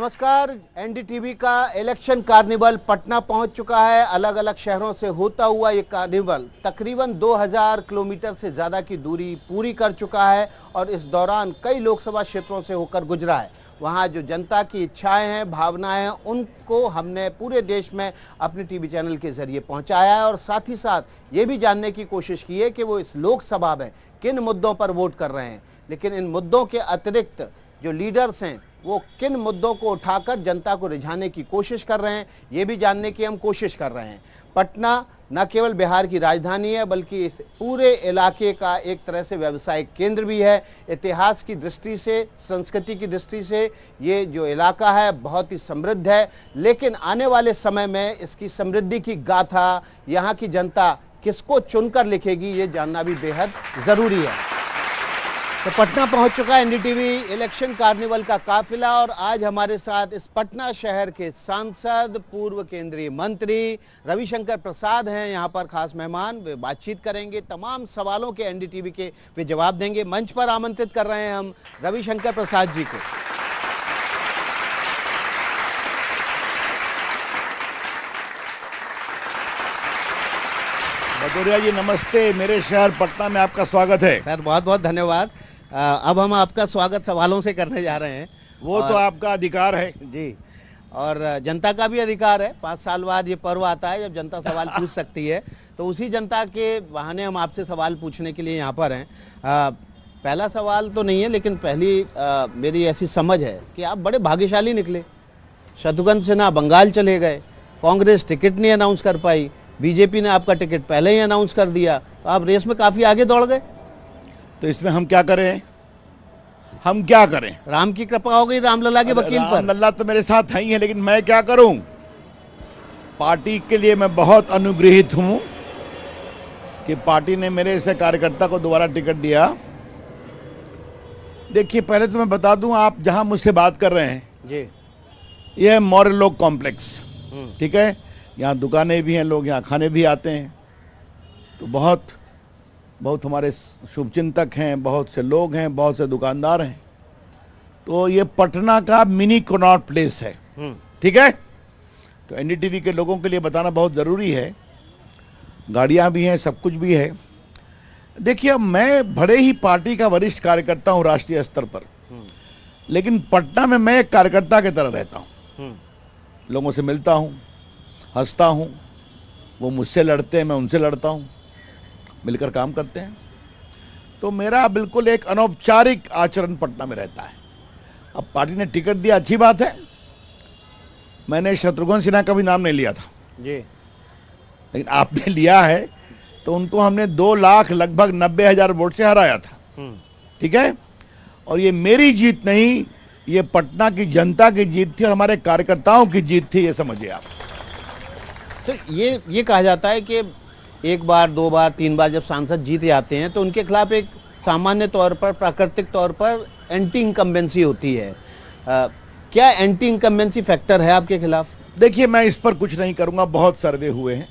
नमस्कार। एनडीटीवी का election carnival Patna पहुंच चुका है। अलग अलग शहरों से होता हुआ ये कार्निवल तकरीबन 2000 किलोमीटर से ज़्यादा की दूरी पूरी कर चुका है और इस दौरान कई लोकसभा क्षेत्रों से होकर गुजरा है। वहां जो जनता की इच्छाएं हैं, भावनाएं हैं, उनको हमने पूरे देश में अपने टीवी चैनल के जरिए पहुंचाया है और साथ ही साथ ये भी जानने की कोशिश की है कि वो इस लोकसभा में किन मुद्दों पर वोट कर रहे हैं। लेकिन इन मुद्दों के अतिरिक्त जो लीडर्स हैं वो किन मुद्दों को उठाकर जनता को रिझाने की कोशिश कर रहे हैं, ये भी जानने की हम कोशिश कर रहे हैं। पटना न केवल बिहार की राजधानी है बल्कि इस पूरे इलाके का एक तरह से व्यावसायिक केंद्र भी है। इतिहास की दृष्टि से, संस्कृति की दृष्टि से ये जो इलाका है बहुत ही समृद्ध है। लेकिन आने वाले समय में इसकी समृद्धि की गाथा यहाँ की जनता किसको चुनकर लिखेगी, ये जानना भी बेहद ज़रूरी है। तो पटना पहुंच चुका है एनडीटीवी इलेक्शन कार्निवल का काफिला और आज हमारे साथ इस पटना शहर के सांसद, पूर्व केंद्रीय मंत्री रविशंकर प्रसाद हैं यहाँ पर खास मेहमान। वे बातचीत करेंगे, तमाम सवालों के एनडीटीवी के वे जवाब देंगे। मंच पर आमंत्रित कर रहे हैं हम रविशंकर प्रसाद जी को। भदौरिया जी नमस्ते, मेरे शहर पटना में आपका स्वागत है। सर बहुत बहुत धन्यवाद। अब हम आपका स्वागत सवालों से करने जा रहे हैं। वो तो आपका अधिकार है जी, और जनता का भी अधिकार है। 5 साल बाद ये पर्व आता है जब जनता सवाल पूछ सकती है, तो उसी जनता के बहाने हम आपसे सवाल पूछने के लिए यहाँ पर हैं। पहला सवाल तो नहीं है, लेकिन पहली मेरी ऐसी समझ है कि आप बड़े भाग्यशाली निकले। शत्रुघ्न सिन्हा बंगाल चले गए, कांग्रेस टिकट नहीं अनाउंस कर पाई, बीजेपी ने आपका टिकट पहले ही अनाउंस कर दिया, तो आप रेस में काफ़ी आगे दौड़ गए। तो इसमें हम क्या करें? हम क्या करें? राम की कृपा हो गई रामलला के वकील पर। रामलला तो मेरे साथ है ही है, लेकिन मैं क्या करूं? पार्टी के लिए मैं बहुत अनुग्रहित हूं कि पार्टी ने मेरे से कार्यकर्ता को दोबारा टिकट दिया। देखिए, पहले तो मैं बता दूं, आप जहां मुझसे बात कर रहे हैं जी, यह है मॉरेलोक कॉम्प्लेक्स, ठीक है। यहाँ दुकानें भी हैं, लोग यहाँ खाने भी आते हैं। तो बहुत हमारे शुभचिंतक हैं, बहुत से लोग हैं, बहुत से दुकानदार हैं। तो ये पटना का मिनी कनॉट प्लेस है, ठीक है। तो एनडीटीवी के लोगों के लिए बताना बहुत ज़रूरी है। गाड़ियाँ भी हैं, सब कुछ भी है। देखिए, मैं भले ही पार्टी का वरिष्ठ कार्यकर्ता हूँ राष्ट्रीय स्तर पर, लेकिन पटना में मैं एक कार्यकर्ता की तरह रहता हूँ। लोगों से मिलता हूँ, हंसता हूँ, वो मुझसे लड़ते हैं, मैं उनसे लड़ता हूँ, मिलकर काम करते हैं। तो मेरा बिल्कुल एक अनौपचारिक आचरण पटना में रहता है। अब पार्टी ने टिकट दिया, अच्छी बात है। मैंने शत्रुघ्न सिन्हा का भी नाम नहीं लिया था जी, लेकिन आपने लिया है, तो उनको हमने 2 लाख लगभग 90,000 वोट से हराया था, ठीक है। और ये मेरी जीत नहीं, ये पटना की जनता की जीत थी और हमारे कार्यकर्ताओं की जीत थी, ये समझिए आप। तो ये कहा जाता है कि 1 बार, 2 बार, 3 बार जब सांसद जीत जाते हैं तो उनके खिलाफ एक सामान्य तौर पर, प्राकृतिक तौर पर एंटी इनकम्बेंसी होती है। क्या एंटी इनकम्बेंसी फैक्टर है आपके खिलाफ? देखिए, मैं इस पर कुछ नहीं करूंगा। बहुत सर्वे हुए हैं,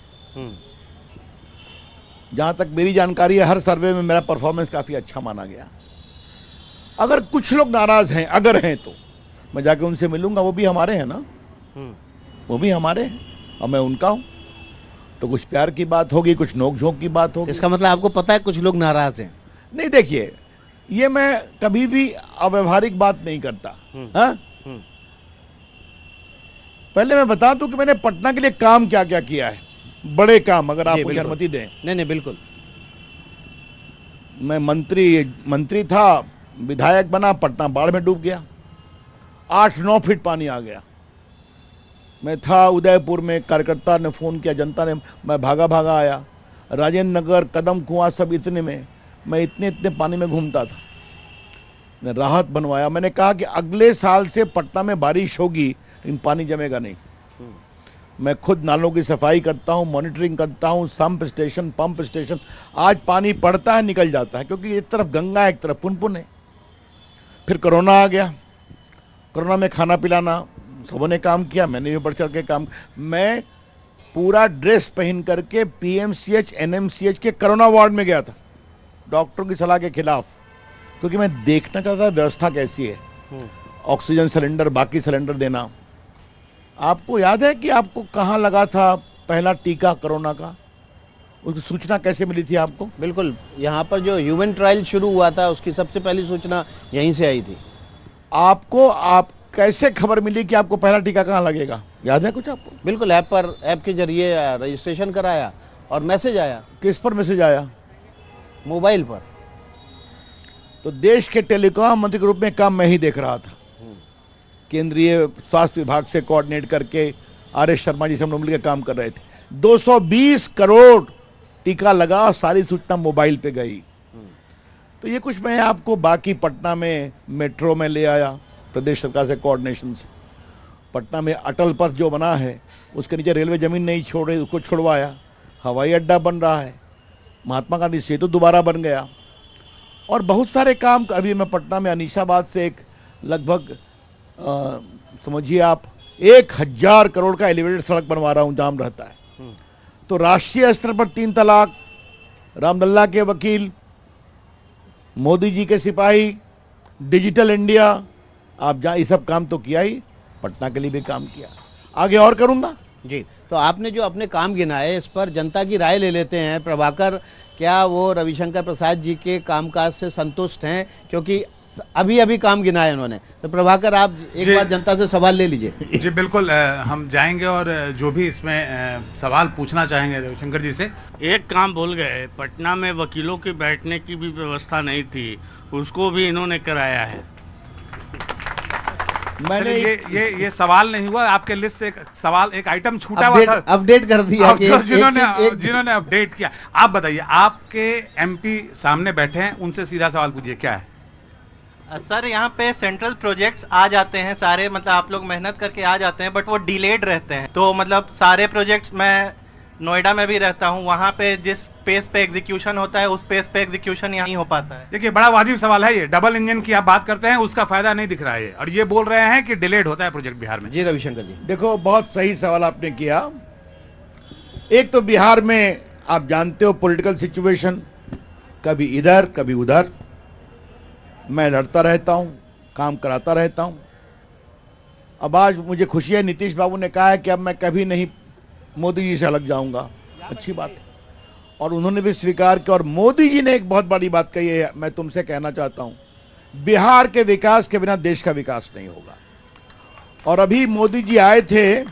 जहां तक मेरी जानकारी है हर सर्वे में मेरा परफॉर्मेंस काफ़ी अच्छा माना गया। अगर कुछ लोग नाराज हैं, अगर हैं, तो मैं जाके उनसे मिलूंगा। वो भी हमारे हैं ना, वो भी हमारे हैं और मैं उनका हूं। तो कुछ प्यार की बात होगी, कुछ नोक झोंक की बात होगी। इसका मतलब आपको पता है कुछ लोग नाराज हैं? नहीं, देखिए, ये मैं कभी भी अव्यवहारिक बात नहीं करता। हाँ, पहले मैं बता दूं कि मैंने पटना के लिए काम क्या क्या किया है, बड़े काम, अगर आप मुझे अनुमति दें। नहीं, बिल्कुल। मैं मंत्री था, विधायक बना, पटना बाढ़ में डूब गया, 8-9 फीट पानी आ गया। मैं था उदयपुर में, कार्यकर्ता ने फ़ोन किया, जनता ने, मैं भागा आया। राजेंद्र नगर, कदम कुआं, सब इतने में मैं इतने पानी में घूमता था। मैं राहत बनवाया। मैंने कहा कि अगले साल से पटना में बारिश होगी लेकिन पानी जमेगा नहीं। मैं खुद नालों की सफाई करता हूँ, मॉनिटरिंग करता हूँ, पंप स्टेशन। आज पानी पड़ता है, निकल जाता है, क्योंकि एक तरफ गंगा है, एक तरफ पुनपुन है। फिर कोरोना आ गया। कोरोना में खाना पिलाना सबों ने काम किया, मैंने भी बढ़ चढ़ के काम। मैं पूरा ड्रेस पहन करके पीएमसीएच, एनएमसीएच के कोरोना वार्ड में गया था, डॉक्टरों की सलाह के खिलाफ, क्योंकि मैं देखना चाहता था व्यवस्था कैसी है। ऑक्सीजन सिलेंडर, बाकी सिलेंडर देना। आपको याद है कि आपको कहाँ लगा था पहला टीका कोरोना का? उसकी सूचना कैसे मिली थी आपको? बिल्कुल, यहाँ पर जो ह्यूमन ट्रायल शुरू हुआ था उसकी सबसे पहली सूचना यहीं से आई थी। आप कैसे खबर मिली कि आपको पहला टीका कहाँ लगेगा? याद है कुछ आपको? बिल्कुल, ऐप के जरिए रजिस्ट्रेशन कराया और मैसेज आया। किस पर मैसेज आया? मोबाइल पर। तो देश के टेलीकॉम मंत्री के रूप में काम मैं ही देख रहा था। केंद्रीय स्वास्थ्य विभाग से कोऑर्डिनेट करके आर.एस. शर्मा जी से हम लोग मिलकर काम कर रहे थे। 220 करोड़ टीका लगा और सारी सूचना मोबाइल पे गई। तो ये कुछ मैं आपको बाकी पटना में मेट्रो में ले आया प्रदेश सरकार से कोऑर्डिनेशन से। पटना में अटल पथ जो बना है उसके नीचे रेलवे जमीन नहीं छोड़ रही, उसको छुड़वाया। हवाई अड्डा बन रहा है, महात्मा गांधी सेतु दोबारा बन गया और बहुत सारे काम। अभी मैं पटना में अनीसाबाद से एक लगभग समझिए आप 1000 करोड़ का एलिवेटेड सड़क बनवा रहा हूँ, जाम रहता है। तो राष्ट्रीय स्तर पर 3 तलाक, रामलल्ला के वकील, मोदी जी के सिपाही, डिजिटल इंडिया, आप जहाँ ये सब काम तो किया ही, पटना के लिए भी काम किया, आगे और करूँगा। जी, तो आपने जो अपने काम गिनाए इस पर जनता की राय ले लेते हैं। प्रभाकर, क्या वो रविशंकर प्रसाद जी के कामकाज से संतुष्ट हैं? क्योंकि अभी अभी काम गिनाए उन्होंने। तो प्रभाकर, आप एक बार जनता से सवाल ले लीजिए। जी बिल्कुल, हम जाएंगे और जो भी इसमें सवाल पूछना चाहेंगे रविशंकर जी से। एक काम भूल गए, पटना में वकीलों के बैठने की भी व्यवस्था नहीं थी, उसको भी इन्होंने कराया है। मैंने ये सवाल नहीं हुआ, आपके लिस्ट से एक सवाल, एक आइटम छूटा हुआ था, अपडेट कर दिया कि जिन्होंने अपडेट किया। आप बताइए, आपके एमपी सामने बैठे हैं, उनसे सीधा सवाल पूछिए, क्या है? सर, यहाँ पे सेंट्रल प्रोजेक्ट्स आ जाते हैं सारे, मतलब आप लोग मेहनत करके आ जाते हैं, बट वो डिलेड रहते हैं। तो मतलब सारे प्रोजेक्ट्स, मैं नोएडा में भी रहता हूँ, वहाँ पे जिस पेस पे एग्जीक्यूशन होता है उस पेस पे एग्जीक्यूशन यहाँ नहीं हो पाता है। देखिए, बड़ा वाजिब सवाल है ये। डबल इंजन की आप बात करते हैं, उसका फायदा नहीं दिख रहा है, और ये बोल रहे हैं कि डिलेड होता है प्रोजेक्ट बिहार में। जी रविशंकर जी, देखो, बहुत सही सवाल आपने किया। एक तो बिहार में आप जानते हो पॉलिटिकल सिचुएशन, कभी इधर कभी उधर। मैं लड़ता रहता हूं, काम कराता रहता हूं। अब आज मुझे खुशी है, नीतीश बाबू ने कहा है कि अब मैं कभी नहीं मोदी जी से अलग जाऊंगा। अच्छी बात है, और उन्होंने भी स्वीकार किया। और मोदी जी ने एक बहुत बड़ी बात कही है, मैं तुमसे कहना चाहता हूं, बिहार के विकास के बिना देश का विकास नहीं होगा। और अभी मोदी जी आए थे,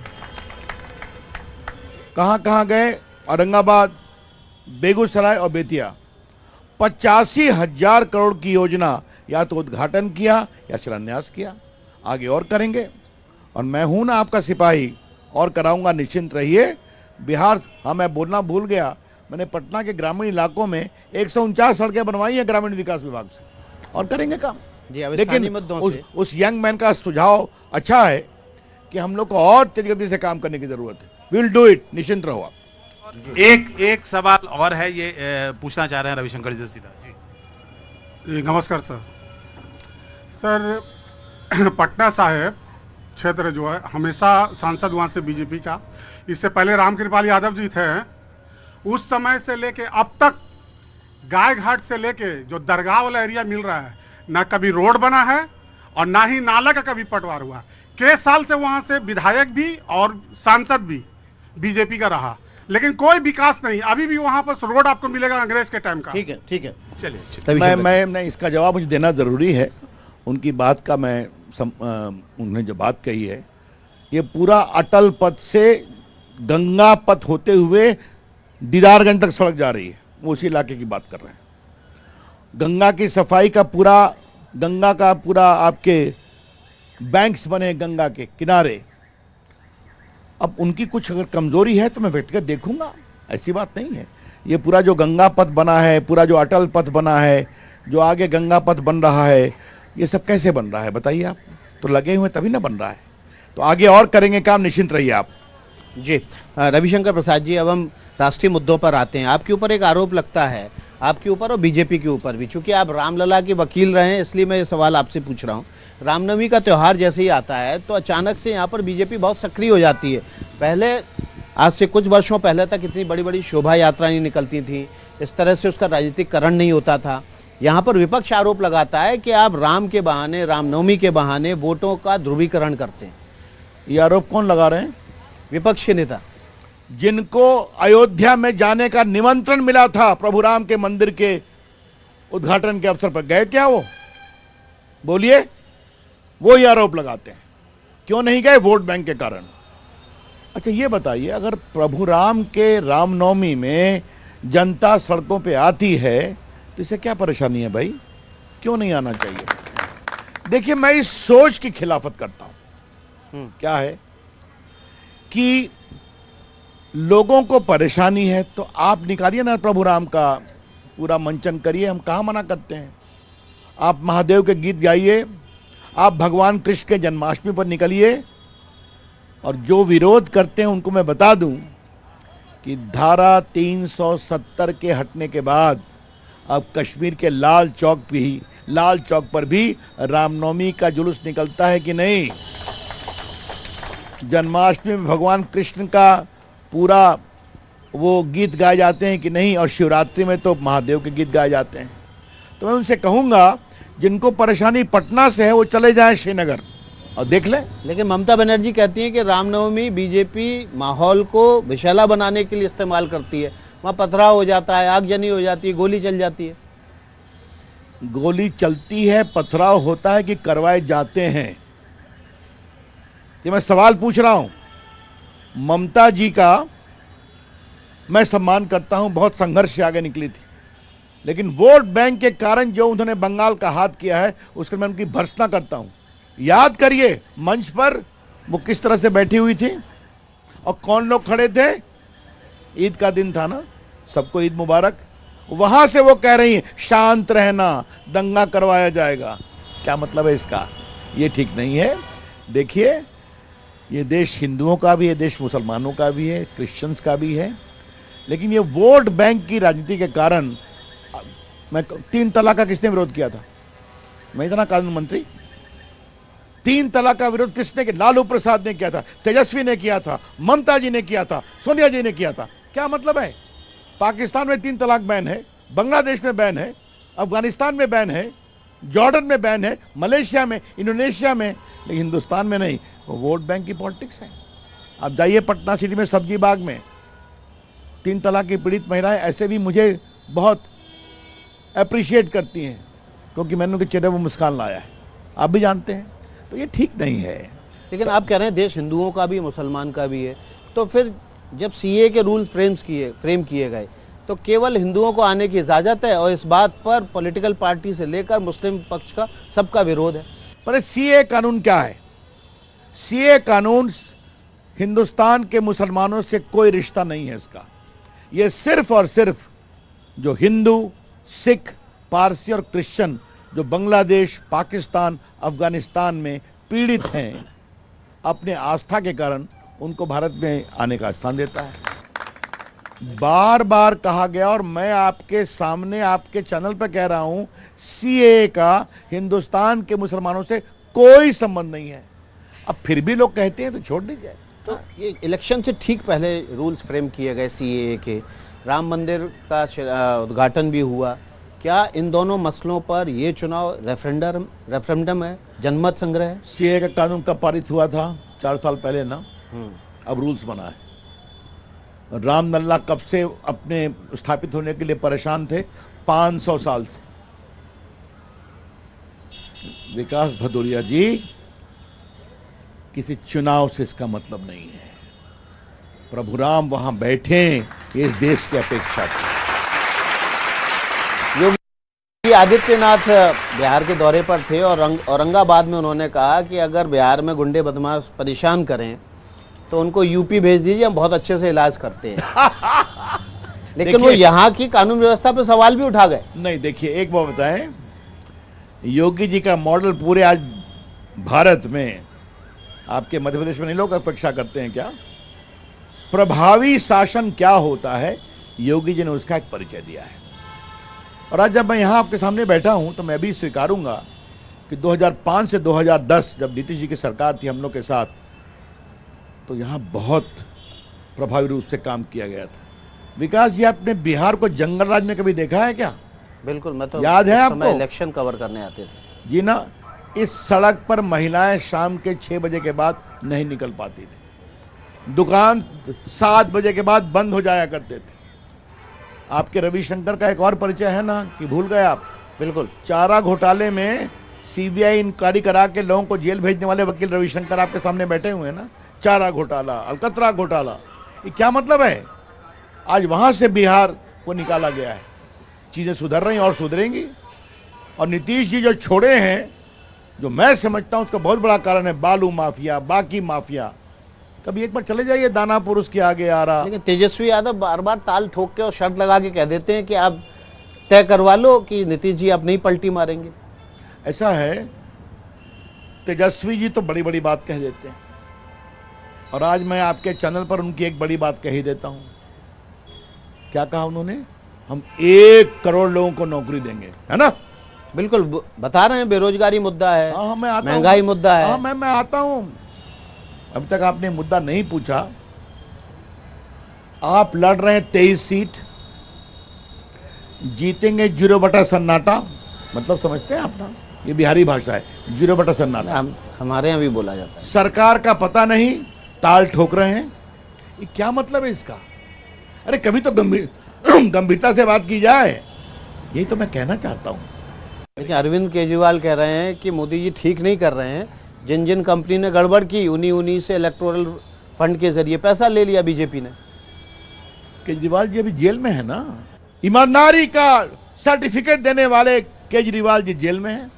कहां कहां गए? औरंगाबाद, बेगूसराय और बेतिया। 85,000 करोड़ की योजना या तो उद्घाटन किया या शिलान्यास किया, आगे और करेंगे। और मैं हूं ना आपका सिपाही, और कराऊंगा, निश्चिंत रहिए। बिहार, हाँ मैं बोलना भूल गया, मैंने पटना के ग्रामीण इलाकों में 149 सड़कें बनवाई हैं ग्रामीण विकास विभाग से, और करेंगे काम। लेकिन उस यंग मैन का सुझाव अच्छा है कि हम लोग को और तेज गति से काम करने की जरूरत है। विल डू इट, निश्चिंत रहो आप। एक सवाल और है, ये पूछना चाह रहे हैं रविशंकर जी से सीधा। जी नमस्कार सर, पटना साहिब क्षेत्र जो है, हमेशा सांसद वहाँ से बीजेपी का, इससे पहले रामकृपाल यादव जी थे, उस समय से लेके अब तक गाय घाट से लेके जो दरगाह वाला एरिया मिल रहा है, ना कभी रोड बना है और ना ही नाला का कभी पटवार हुआ। कई साल से वहाँ से विधायक भी और सांसद भी बीजेपी का रहा, लेकिन कोई विकास नहीं। अभी भी वहाँ पर रोड आपको मिलेगा अंग्रेज के टाइम का। ठीक है, ठीक है, चलिए। मैं इसका जवाब मुझे देना जरूरी है। उनकी बात का मैं उन्होंने जो बात कही है, ये पूरा अटल पथ से गंगा पथ होते हुए दीदारगंज तक सड़क जा रही है, वो उसी इलाके की बात कर रहे हैं। गंगा की सफाई का पूरा, गंगा का पूरा आपके बैंक्स बने गंगा के किनारे। अब उनकी कुछ अगर कमजोरी है तो मैं व्यक्तिगत देखूंगा, ऐसी बात नहीं है। ये पूरा जो गंगा पथ बना है, पूरा जो अटल पथ बना है, जो आगे गंगा पथ बन रहा है, ये सब कैसे बन रहा है बताइए आप? तो लगे हुए तभी ना बन रहा है। तो आगे और करेंगे काम, निश्चिंत रहिए आप। जी रविशंकर प्रसाद जी, अब हम राष्ट्रीय मुद्दों पर आते हैं। आपके ऊपर एक आरोप लगता है, आपके ऊपर और बीजेपी के ऊपर भी, चूंकि आप रामलला के वकील रहे हैं इसलिए मैं ये सवाल आपसे पूछ रहा हूँ। रामनवमी का त्यौहार जैसे ही आता है तो अचानक से यहाँ पर बीजेपी बहुत सक्रिय हो जाती है। पहले, आज से कुछ वर्षों पहले तक इतनी बड़ी बड़ी शोभा यात्राएं निकलती थीं, इस तरह से उसका राजनीतिकरण नहीं होता था। यहाँ पर विपक्ष आरोप लगाता है कि आप राम के बहाने, रामनवमी के बहाने वोटों का ध्रुवीकरण करते हैं। ये आरोप कौन लगा रहे हैं? विपक्ष के नेता। जिनको अयोध्या में जाने का निमंत्रण मिला था प्रभु राम के मंदिर के उद्घाटन के अवसर पर, गए क्या वो? बोलिए। वो ये आरोप लगाते हैं। क्यों नहीं गए? वोट बैंक के कारण। अच्छा ये बताइए, अगर प्रभु राम के रामनवमी में जनता सड़कों पे आती है तो इसे क्या परेशानी है भाई? क्यों नहीं आना चाहिए? देखिए, मैं इस सोच की खिलाफत करता हूं। क्या है कि लोगों को परेशानी है तो आप निकालिए ना प्रभु राम का पूरा मंचन करिए, हम कहाँ मना करते हैं। आप महादेव के गीत गाइए, आप भगवान कृष्ण के जन्माष्टमी पर निकलिए। और जो विरोध करते हैं उनको मैं बता दूं कि धारा 370 के हटने के बाद अब कश्मीर के लाल चौक पर भी रामनवमी का जुलूस निकलता है कि नहीं? जन्माष्टमी में भगवान कृष्ण का पूरा वो गीत गाए जाते हैं कि नहीं? और शिवरात्रि में तो महादेव के गीत गाए जाते हैं। तो मैं उनसे कहूंगा, जिनको परेशानी पटना से है वो चले जाएं श्रीनगर और देख लें। लेकिन ममता बनर्जी कहती हैं कि रामनवमी बीजेपी माहौल को विषैला बनाने के लिए इस्तेमाल करती है। वहाँ पथराव हो जाता है, आगजनी हो जाती है, गोली चल जाती है। गोली चलती है, पथराव होता है कि करवाए जाते हैं? ये मैं सवाल पूछ रहा हूं। ममता जी का मैं सम्मान करता हूं, बहुत संघर्ष से आगे निकली थी, लेकिन वोट बैंक के कारण जो उन्होंने बंगाल का हाथ किया है उसके मैं उनकी भर्त्सना करता हूं। याद करिए मंच पर वो किस तरह से बैठी हुई थी और कौन लोग खड़े थे। ईद का दिन था ना, सबको ईद मुबारक। वहां से वो कह रही हैं शांत रहना, दंगा करवाया जाएगा। क्या मतलब है इसका? ये ठीक नहीं है। देखिए, ये देश हिंदुओं का भी है, देश मुसलमानों का भी है, क्रिश्चियंस का भी है, लेकिन ये वोट बैंक की राजनीति के कारण। मैं 3 तलाक का किसने विरोध किया था? मैं इतना कानून मंत्री। 3 तलाक का विरोध किसने किया? लालू प्रसाद ने किया था, तेजस्वी ने किया था, ममता जी ने किया था, सोनिया जी ने किया था। क्या मतलब है? पाकिस्तान में 3 तलाक बैन है, बांग्लादेश में बैन है, अफगानिस्तान में बैन है, जॉर्डन में बैन है, मलेशिया में, इंडोनेशिया में, लेकिन हिंदुस्तान में नहीं। वो वोट बैंक की पॉलिटिक्स है। अब जाइए पटना सिटी में सब्जी बाग में 3 तलाक की पीड़ित महिलाएं ऐसे भी मुझे बहुत अप्रिशिएट करती हैं, क्योंकि मैंने उनके चेहरे पर मुस्कान लाया है। आप भी जानते हैं। तो ये ठीक नहीं है। लेकिन आप कह रहे हैं देश हिंदुओं का भी, मुसलमान का भी है, तो फिर जब सीए के रूल फ्रेम किए गए तो केवल हिंदुओं को आने की इजाज़त है और इस बात पर पॉलिटिकल पार्टी से लेकर मुस्लिम पक्ष का सबका विरोध है। पर सीए कानून क्या है? सीए कानून हिंदुस्तान के मुसलमानों से कोई रिश्ता नहीं है इसका। ये सिर्फ और सिर्फ जो हिंदू, सिख, पारसी और क्रिश्चियन जो बांग्लादेश, पाकिस्तान, अफगानिस्तान में पीड़ित हैं, अपने आस्था के कारण उनको भारत में आने का स्थान देता है। बार बार कहा गया और मैं आपके सामने आपके चैनल पर कह रहा हूं, सीए का हिंदुस्तान के मुसलमानों से कोई संबंध नहीं है। अब फिर भी लोग कहते हैं तो छोड़ दीजिए। तो ये इलेक्शन से ठीक पहले रूल्स फ्रेम किए गए सीए के, राम मंदिर का उद्घाटन भी हुआ। क्या इन दोनों मसलों पर ये चुनाव रेफरेंडम है, जनमत संग्रह है? सीए का कानून कब पारित हुआ था? 4 साल पहले ना। अब रूल्स बना है। रामलला कब से अपने स्थापित होने के लिए परेशान थे? 500 साल से। विकास भदौरिया जी, किसी चुनाव से इसका मतलब नहीं है। प्रभु राम वहां बैठे, इस देश की अपेक्षा थी। योगी आदित्यनाथ बिहार के दौरे पर थे और औरंगाबाद में उन्होंने कहा कि अगर बिहार में गुंडे बदमाश परेशान करें तो उनको यूपी भेज दीजिए, हम बहुत अच्छे से इलाज करते हैं। लेकिन वो यहाँ की कानून व्यवस्था पर सवाल भी उठा गए। नहीं, देखिए एक बात बताएं, योगी जी का मॉडल पूरे आज भारत में, आपके मध्य प्रदेश में नहीं लोग अपेक्षा करते हैं क्या? प्रभावी शासन क्या होता है, योगी जी ने उसका एक परिचय दिया है। और आज जब मैं यहाँ आपके सामने बैठा हूँ तो मैं भी स्वीकारूंगा कि 2005 से 2010 जब नीतीश जी की सरकार थी हम लोग के साथ, तो यहाँ बहुत प्रभावी रूप से काम किया गया था। विकास जी, आपने बिहार को जंगल राज में कभी देखा है क्या? बिल्कुल, मैं तो याद है उस समय आपको? इलेक्शन कवर करने आते थे। जी ना, इस सड़क पर महिलाएं शाम के 6 बजे के बाद नहीं निकल पाती थी, दुकान 7 बजे के बाद बंद हो जाया करते थे। आपके रविशंकर का एक और परिचय है ना, कि भूल गए आप? बिल्कुल, चारा घोटाले में सीबीआई इंक्वायरी करा के लोगों को जेल भेजने वाले वकील रविशंकर आपके सामने बैठे हुए हैं ना। चारा घोटाला, अलकतरा घोटाला, ये क्या मतलब है? आज वहां से बिहार को निकाला गया है। चीजें सुधर रही और सुधरेंगी। और नीतीश जी जो छोड़े हैं, जो मैं समझता हूं उसका बहुत बड़ा कारण है बालू माफिया, बाकी माफिया। कभी एक बार चले जाइए दानापुर, उसके आगे आ रहा। लेकिन तेजस्वी यादव बार बार ताल ठोक के और शर्त लगा के कह देते हैं कि आप तय करवा लो कि नीतीश जी आप नहीं पलटी मारेंगे। ऐसा है, तेजस्वी जी तो बड़ी बड़ी बात कह देते हैं, और आज मैं आपके चैनल पर उनकी एक बड़ी बात कह ही देता हूं। क्या कहा उन्होंने? हम 1 करोड़ लोगों को नौकरी देंगे, है ना? बिल्कुल, बता रहे हैं बेरोजगारी मुद्दा है, हाँ, मैं आता हूं। महंगाई मुद्दा है। हाँ, मैं आता हूं। अब तक आपने मुद्दा नहीं पूछा। आप लड़ रहे हैं 23 सीट, जीतेंगे 0 बटा सन्नाटा। मतलब समझते हैं आप ना, ये बिहारी भाषा है, 0 बटा सन्नाटा। हमारे यहाँ भी बोला जाता है। सरकार का पता नहीं, ताल ठोक रहे हैं। ये क्या मतलब है इसका? अरे कभी तो गंभीरता से बात की जाए, यही तो मैं कहना चाहता हूं। लेकिन अरविंद केजरीवाल कह रहे हैं कि मोदी जी ठीक नहीं कर रहे हैं, जिन जिन कंपनी ने गड़बड़ की उन्हीं से इलेक्टोरल फंड के जरिए पैसा ले लिया बीजेपी ने। केजरीवाल जी अभी जेल में है ना। ईमानदारी का सर्टिफिकेट देने वाले केजरीवाल जी जेल में हैं।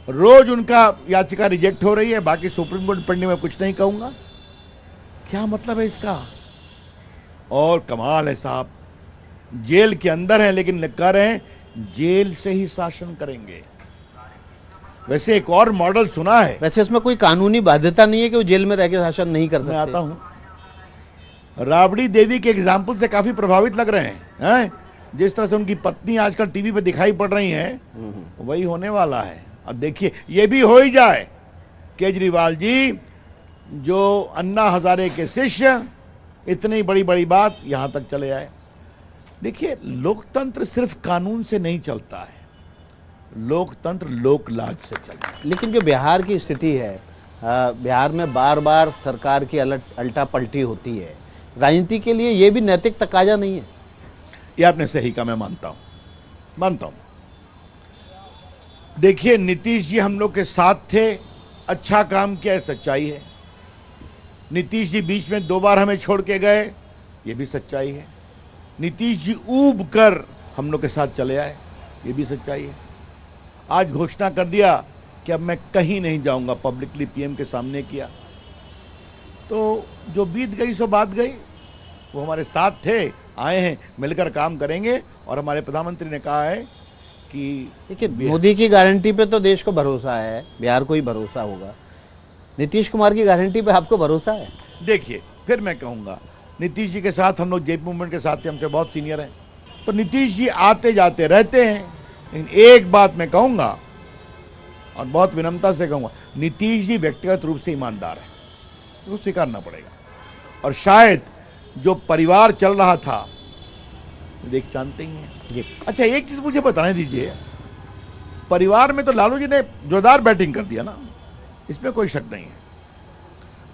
रोज उनका याचिका रिजेक्ट हो रही है, बाकी सुप्रीम कोर्ट पढ़ने में कुछ नहीं कहूंगा। क्या मतलब है इसका? और कमाल है साहब, जेल के अंदर है लेकिन कह रहे हैं जेल से ही शासन करेंगे। वैसे एक और मॉडल सुना है। वैसे इसमें कोई कानूनी बाध्यता नहीं है कि वो जेल में रह के शासन नहीं कर मैं आता सकते। हूं, राबड़ी देवी के एग्जाम्पल से काफी प्रभावित लग रहे हैं? जिस तरह से उनकी पत्नी आजकल टीवी पे दिखाई पड़ रही हैं, वही होने वाला है। अब देखिए, ये भी हो ही जाए। केजरीवाल जी जो अन्ना हजारे के शिष्य, इतनी बड़ी बड़ी बात यहां तक चले आए। देखिए, लोकतंत्र सिर्फ कानून से नहीं चलता है, लोकतंत्र लोकलाज से चलता है। लेकिन जो बिहार की स्थिति है, बिहार में बार बार सरकार की अल्टा पलटी होती है, राजनीति के लिए ये भी नैतिक तकाजा नहीं है? ये आपने सही कहा, मैं मानता हूं। देखिए, नीतीश जी हम लोग के साथ थे, अच्छा काम किया, सच्चाई है। नीतीश जी बीच में 2 बार हमें छोड़ के गए, ये भी सच्चाई है। नीतीश जी ऊब कर हम लोग के साथ चले आए, ये भी सच्चाई है। आज घोषणा कर दिया कि अब मैं कहीं नहीं जाऊंगा, पब्लिकली पीएम के सामने किया। तो जो बीत गई सो बात गई। वो हमारे साथ थे, आए हैं, मिलकर काम करेंगे। और हमारे प्रधानमंत्री ने कहा है कि देखिए, मोदी की गारंटी पे तो देश को भरोसा है, बिहार को ही भरोसा होगा। नीतीश कुमार की गारंटी पे आपको भरोसा है? देखिए, फिर मैं कहूंगा, नीतीश जी के साथ हम लोग जेपी मूवमेंट के साथ थे, हमसे बहुत सीनियर हैं, तो नीतीश जी आते जाते रहते हैं। लेकिन एक बात मैं कहूंगा और बहुत विनम्रता से कहूंगा, नीतीश जी व्यक्तिगत रूप से ईमानदार है, उसको स्वीकारना पड़ेगा। और शायद जो परिवार चल रहा था, देख जानते ही हैं जी। अच्छा, एक चीज मुझे बताने दीजिए, परिवार में तो लालू जी ने जोरदार बैटिंग कर दिया ना, इसमें कोई शक नहीं है।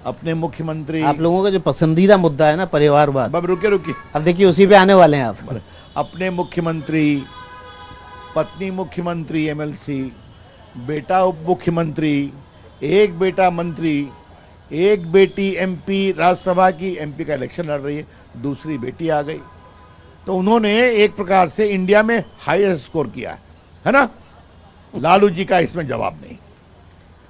अपने मुख्यमंत्री, आप लोगों का जो पसंदीदा मुद्दा है ना, परिवारवाद, अब रुके अब देखिए उसी पे आने वाले हैं आप। अपने मुख्यमंत्री, पत्नी मुख्यमंत्री एमएलसी, बेटा उप मुख्यमंत्री, एक बेटा मंत्री, एक बेटी एमपी, राज्यसभा की एमपी का इलेक्शन लड़ रही है, दूसरी बेटी आ गई। तो उन्होंने एक प्रकार से इंडिया में हाईएस्ट स्कोर किया है ना। लालू जी का इसमें जवाब नहीं,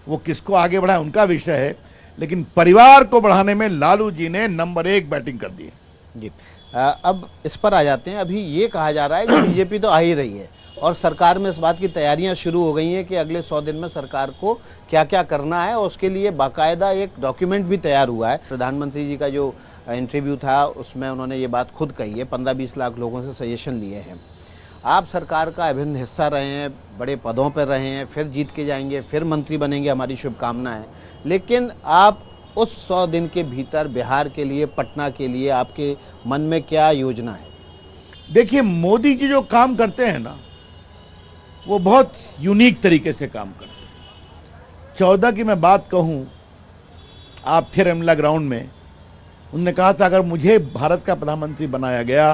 वो किसको आगे बढ़ाए उनका विषय है, लेकिन परिवार को बढ़ाने में लालू जी ने नंबर 1 बैटिंग कर दी है। जी, अब इस पर आ जाते हैं। अभी ये कहा जा रहा है कि बीजेपी तो आ ही रही है और सरकार में इस बात की तैयारियां शुरू हो गई हैं कि अगले 100 दिन में सरकार को क्या क्या करना है, और उसके लिए बाकायदा एक डॉक्यूमेंट भी तैयार हुआ है। प्रधानमंत्री जी का जो इंटरव्यू था उसमें उन्होंने ये बात खुद कही है, 15-20 लाख लोगों से सजेशन लिए हैं। आप सरकार का अभिन्न हिस्सा रहे हैं, बड़े पदों पर रहे हैं, फिर जीत के जाएंगे, फिर मंत्री बनेंगे, हमारी शुभकामना है। लेकिन आप उस 100 दिन के भीतर बिहार के लिए, पटना के लिए आपके मन में क्या योजना है? देखिए, मोदी जी जो काम करते हैं ना, वो बहुत यूनिक तरीके से काम करते हैं। 14 की मैं बात कहूं, आप थे रमला ग्राउंड में, उन्होंने कहा था अगर मुझे भारत का प्रधानमंत्री बनाया गया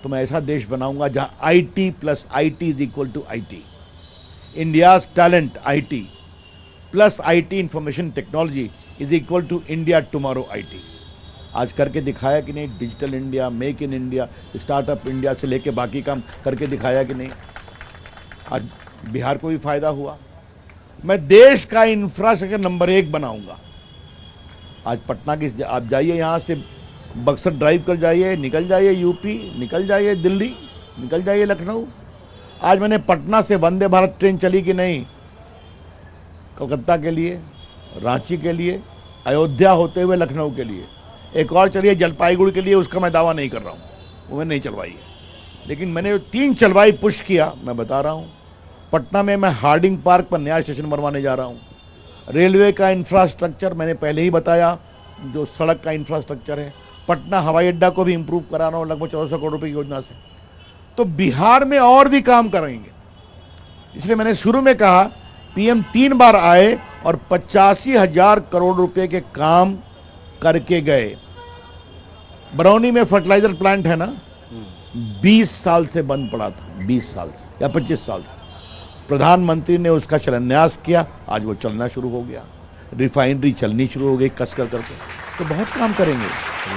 तो मैं ऐसा देश बनाऊंगा जहां IT plus IT is equal to IT, India's talent IT plus IT information technology is equal to India tomorrow IT। आज करके दिखाया कि नहीं? Digital India, make in India, startup India से लेके बाकी काम करके दिखाया कि नहीं? आज बिहार को भी फायदा हुआ। मैं देश का इंफ्रास्ट्रक्चर नंबर 1 बनाऊंगा। आज पटना की, आप जाइए यहाँ से बक्सर ड्राइव कर जाइए, निकल जाइए यूपी, निकल जाइए दिल्ली, निकल जाइए लखनऊ। आज मैंने पटना से वंदे भारत ट्रेन चली कि नहीं, कोलकाता के लिए, रांची के लिए, अयोध्या होते हुए लखनऊ के लिए, एक और चलिए जलपाईगुड़ी के लिए, उसका मैं दावा नहीं कर रहा हूँ, वो मैंने नहीं चलवाई है, लेकिन मैंने 3 चलवाई पुश किया। मैं बता रहा हूँ, पटना में मैं हार्डिंग पार्क पर नया स्टेशन बनवाने जा रहा हूँ। रेलवे का इंफ्रास्ट्रक्चर मैंने पहले ही बताया, जो सड़क का इंफ्रास्ट्रक्चर है। पटना हवाई अड्डा को भी इंप्रूव करा रहा हूँ लगभग 1400 करोड़ रुपए की योजना से। तो बिहार में और भी काम करेंगे। इसलिए मैंने शुरू में कहा, PM 3 बार आए और 85,000 करोड़ रुपए के काम करके गए। बरौनी में फर्टिलाइजर प्लांट है ना, 20 साल से बंद पड़ा था, 20 साल से या 25 साल से। प्रधानमंत्री ने उसका शिलान्यास किया, आज वो चलना शुरू हो गया, रिफाइनरी चलनी शुरू हो गई कस कर करके। तो बहुत काम करेंगे।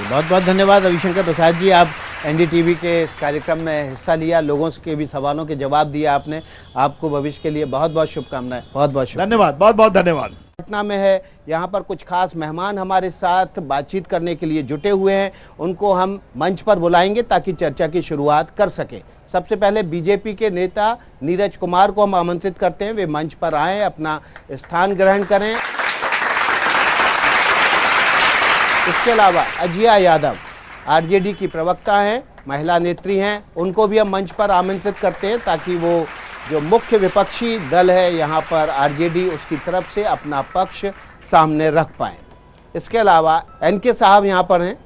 बहुत बहुत धन्यवाद रविशंकर प्रसाद जी, आप NDTV के इस कार्यक्रम में हिस्सा लिया, लोगों के भी सवालों के जवाब दिए आपने। आपको भविष्य के लिए बहुत बहुत शुभकामनाएं। बहुत बहुत धन्यवाद, बहुत बहुत धन्यवाद। पटना में है, यहाँ पर कुछ खास मेहमान हमारे साथ बातचीत करने के लिए जुटे हुए हैं, उनको हम मंच पर बुलाएंगे ताकि चर्चा की शुरुआत कर सके। सबसे पहले बीजेपी के नेता नीरज कुमार को हम आमंत्रित करते हैं, वे मंच पर आए, अपना स्थान ग्रहण करें। इसके अलावा अजिया यादव RJD की प्रवक्ता हैं, महिला नेत्री हैं, उनको भी हम मंच पर आमंत्रित करते हैं ताकि वो जो मुख्य विपक्षी दल है यहाँ पर RJD, उसकी तरफ से अपना पक्ष सामने रख पाएँ। इसके अलावा NK साहब यहाँ पर हैं,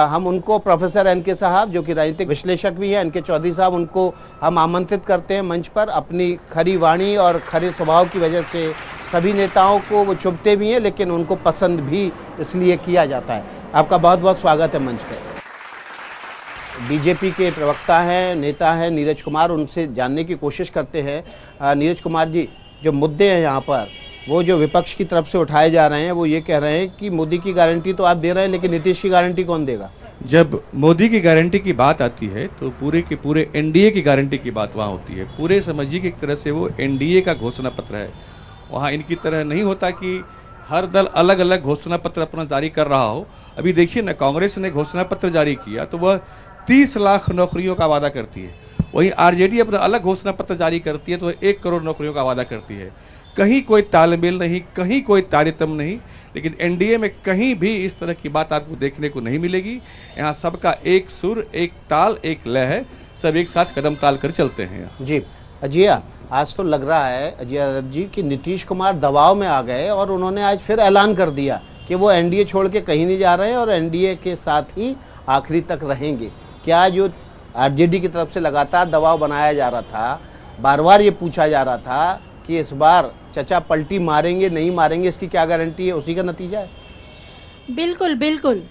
हम उनको प्रोफेसर NK साहब जो कि राजनीतिक विश्लेषक भी हैं, NK चौधरी साहब, उनको हम आमंत्रित करते हैं मंच पर। अपनी खरी वाणी और खरे स्वभाव की वजह से सभी नेताओं को वो चुभते भी हैं, लेकिन उनको पसंद भी इसलिए किया जाता है। आपका बहुत बहुत स्वागत है मंच पर। बीजेपी के प्रवक्ता हैं, नेता हैं नीरज कुमार, उनसे जानने की कोशिश करते हैं। नीरज कुमार जी, जो मुद्दे हैं यहाँ पर, वो जो विपक्ष की तरफ से उठाए जा रहे हैं, वो ये कह रहे हैं कि मोदी की गारंटी तो आप दे रहे हैं, लेकिन नीतीश की गारंटी कौन देगा? जब मोदी की गारंटी की बात आती है तो पूरे के पूरे NDA की गारंटी की बात वहाँ होती है। पूरे समझिए कि एक तरह से वो NDA का घोषणा पत्र है। वहाँ इनकी तरह नहीं होता कि हर दल अलग अलग घोषणा पत्र अपना जारी कर रहा हो। अभी देखिए ना, कांग्रेस ने घोषणा पत्र जारी किया तो वह 30 लाख नौकरियों का वादा करती है, वहीं RJD अपना अलग घोषणा पत्र जारी करती है तो 1 करोड़ नौकरियों का वादा करती है। कहीं कोई तालमेल नहीं, कहीं कोई तारतम्य नहीं, लेकिन NDA में कहीं भी इस तरह की बात आपको देखने को नहीं मिलेगी। यहाँ सबका एक सुर, एक ताल, एक लय है, सब एक साथ कदम ताल कर चलते हैं। जी अजिया, आज तो लग रहा है अजिया यादव जी कि नीतीश कुमार दबाव में आ गए और उन्होंने आज फिर ऐलान कर दिया कि वो NDA छोड़ के कहीं नहीं जा रहे हैं और NDA के साथ ही आखिरी तक रहेंगे। क्या जो RJD की तरफ से लगातार दबाव बनाया जा रहा था, बार बार ये पूछा जा रहा था कि इस बार चचा पलटी मारेंगे नहीं मारेंगे, इसकी क्या गारंटी है, उसी का नतीजा है? बिल्कुल बिल्कुल।